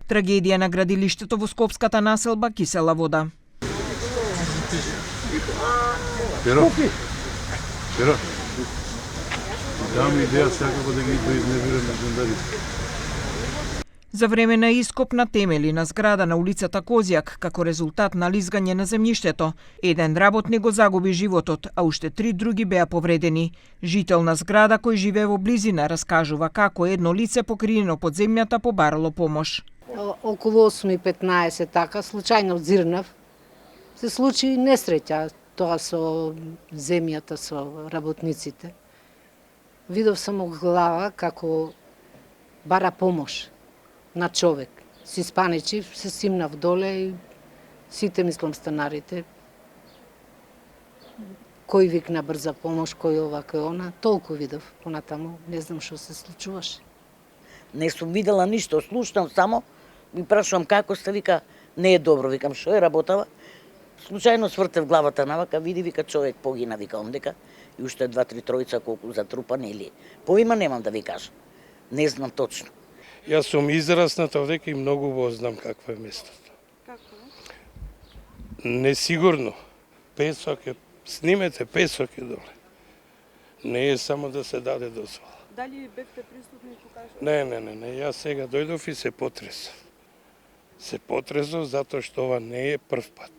Трагедија на градилиштето во скопската населба Кисела вода. Pero, дам идеја секако да ги поизневираме жандарите. За време на ископ на темели на зграда на улицата Козјак, како резултат на лизгање на земјиштето, еден работник го загуби животот, а уште 3 други беа повредени. Жител на зграда кој живее во близина раскажува како едно лице покриено под земјата побарало помош. Околу 8:15 така, случајно зирнав, се случи несреќа, тоа со земјата, со работниците. Видов само глава како бара помош на човек. Си спанечив, се симнав доле и сите, мислам, станарите. Кој викна брза помош, кој ова, кој она, толку видов. Понатаму не знам што се случуваше. Не сум видела ништо, слушнав само, ми прашувам како сте, вика, не е добро, викам, што е работава? Случајно свртев главата навака, види, вика, човек погина, вика, ондека, и уште 2-3 тројца колку затрупани или. Поима немам да ви кажам. Не знам точно. Јас сум израснат овдека и многу го знам какво е местото. Како? Несигурно. Песок е, снимете песок е доле. Не е само да се даде дозвола. Дали бевте присутни и покажувате? Не, јас сега дојдов и се потресав. Се потресав затоа што ова не е прв пат.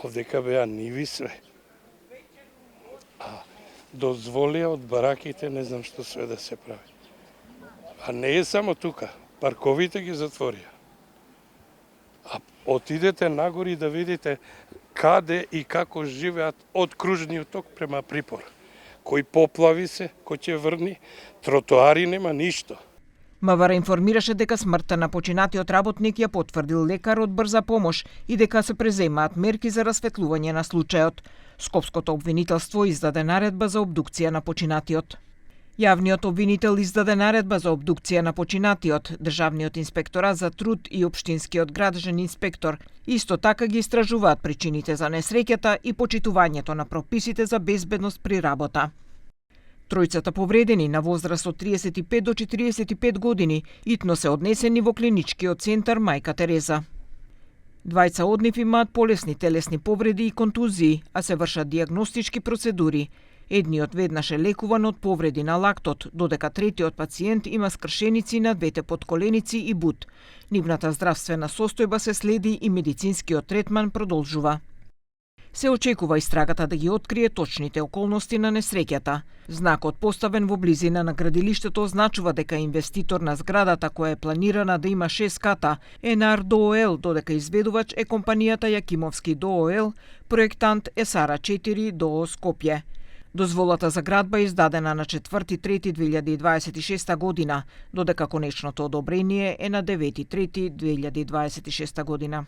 Овдека беа ниви све. А дозволија од бараките, не знам што све да се прави. А не е само тука, парковите ги затворија. А отидете нагори да видите каде и како живеат од кружниот ток према Припор. Кој поплави се, кој ќе врни, тротоари нема ништо. МВР информираше дека смртта на починатиот работник ја потврдил лекар од брза помош и дека се преземаат мерки за расветлување на случајот. Скопското обвинителство издаде наредба за обдукција на починатиот. Јавниот обвинител издаде наредба за обдукција на починатиот, Државниот инспекторат за труд и општинскиот градежен инспектор. Исто така ги истражуваат причините за несреќата и почитувањето на прописите за безбедност при работа. Тројцата повредени на возраст од 35 до 45 години итно се однесени во клиничкиот центар Мајка Тереза. Двајца од нив имаат полесни телесни повреди и контузии, а се вршат дијагностички процедури. Едниот веднаш е лекуван од повреди на лактот, додека третиот пациент има скршеници на двете подколеници и бут. Нивната здравствена состојба се следи и медицинскиот третман продолжува. Се очекува истрагата да ги открие точните околности на несреќата. Знакот поставен во близина на градилиштето означува дека инвеститор на зградата која е планирана да има 6 ката е НАР ДООЛ, додека изведувач е компанијата Јакимовски ДООЛ, проектант е Сара 4 ДОО Скопје. Дозволата за градба е издадена на 4.3.2026 година, додека конечното одобрение е на 9.3.2026 година.